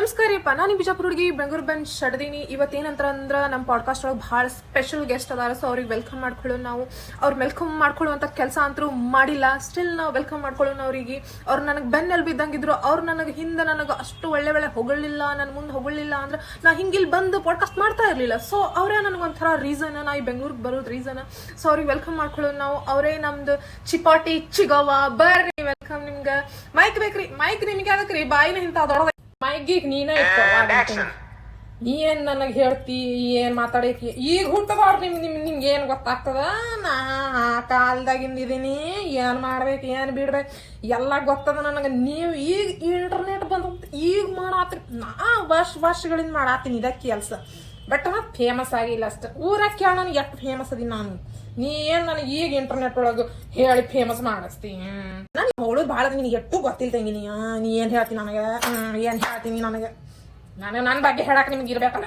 ನಮಸ್ಕಾರ ರೀಪ್ಪ, ನಾನು ಬಿಜಾಪುರ ಹುಡುಗಿ ಬೆಂಗಳೂರು ಬಂದು ಶಡ್ದೀನಿ. ಇವತ್ತೇನಂತ ಅಂದ್ರೆ ನಮ್ಮ ಪಾಡ್ಕಾಸ್ಟ್ ಒಳಗೆ ಭಾಳ ಸ್ಪೆಷಲ್ ಗೆಸ್ಟ್ ಅದಾರ. ಸೊ ಅವ್ರಿಗೆ ವೆಲ್ಕಮ್ ಮಾಡ್ಕೊಳ್ಳೋಣ. ನಾವು ಅವ್ರು ವೆಲ್ಕಮ್ ಮಾಡ್ಕೊಳ್ಳುವಂಥ ಕೆಲಸ ಅಂತೂ ಮಾಡಿಲ್ಲ. ಸ್ಟಿಲ್ ನಾವು ವೆಲ್ಕಮ್ ಮಾಡ್ಕೊಳ್ಳೋಣ ಅವ್ರಿಗೆ. ಅವ್ರು ನನಗೆ ಬೆನ್ನೆಲ್ಲಿ ಬಿದ್ದಂಗಿದ್ರು. ಅವ್ರು ನನಗೆ ಹಿಂದೆ ನನಗೆ ಅಷ್ಟು ಒಳ್ಳೆ ಹೊಗಳಿಲ್ಲ, ನನ್ನ ಮುಂದೆ ಹೊಗಳಿಲ್ಲ ಅಂದ್ರೆ ನಾ ಹಿಂಗಿಲ್ಲಿ ಬಂದು ಪಾಡ್ಕಾಸ್ಟ್ ಮಾಡ್ತಾ ಇರಲಿಲ್ಲ. ಸೊ ಅವರೇ ನನಗೊಂಥರ ರೀಸನ್, ನಾ ಈ ಬೆಂಗಳೂರಿಗೆ ಬರೋದು ರೀಸನ್. ಸೊ ಅವ್ರಿಗೆ ವೆಲ್ಕಮ್ ಮಾಡ್ಕೊಳ್ಳೋಣ ನಾವು. ಅವರೇ ನಮ್ದು ಚಿಪಾಟಿ ಚಿಗವ್ವ. ಬರ್ರಿ, ವೆಲ್ಕಮ್. ನಿಮ್ಗೆ ಮೈಕ್ ಬೇಕ್ರಿ? ಮೈಕ್ ನಿಮ್ಗೆ ಅದಕ್ರಿ, ಬಾಯಿನ ಇಂತ ದೊಡ್ಡ ಮೈಗಿಗೆ ನೀನೇ ಇಟ್ಕೊ. ನೀ ಏನ್ ನನಗೆ ಹೇಳ್ತಿ, ಏನ್ ಮಾತಾಡೈತಿ? ಈಗ ಹುಟ್ಟದವ್ರು ನಿಮ್ಗೆ ಏನ್ ಗೊತ್ತಾಗ್ತದ? ನಾ ಆ ಕಾಲದಾಗಿಂದಿದ್ದೀನಿ, ಏನ್ ಮಾಡ್ಬೇಕು ಏನ್ ಬಿಡ್ಬೇಕು ಎಲ್ಲ ಗೊತ್ತದ ನನಗೆ. ನೀವು ಈಗ ಇಂಟರ್ನೆಟ್ ಬಂದ ಈಗ ಮಾಡಾತ್ರಿ. ನಾ ವರ್ಷಗಳಿಂದ ಮಾಡಾತೀನಿ ಇದ ಕೆಲಸ. ಬಟ್ ನಾ ಫೇಮಸ್ ಆಗಿಲ್ಲ ಅಷ್ಟ. ಊರಾಗ ಕೇಳ ನನಗೆ ಎಷ್ಟು ಫೇಮಸ್ ಅದೀನಿ ನಾನು. ನೀ ಏನ್ ನನಗೆ ಈಗ ಇಂಟರ್ನೆಟ್ ಒಳಗೆ ಹೇಳಿ ಫೇಮಸ್ ಮಾಡಿಸ್ತಿ? ನಾನು ಅವಳು ಭಾಳ ನಿನಗೆ ಎಷ್ಟು ಗೊತ್ತಿಲ್ದಂಗಿ. ನೀ ಏನ್ ಹೇಳ್ತೀನಿ ನನಗೆ? ಏನ್ ಹೇಳ್ತೀನಿ ನನಗೆ? ನನ್ನ ಬಗ್ಗೆ ಹೇಳಕ್ ನಿಮ್ಗೆ ಇರ್ಬೇಕಲ್ಲ.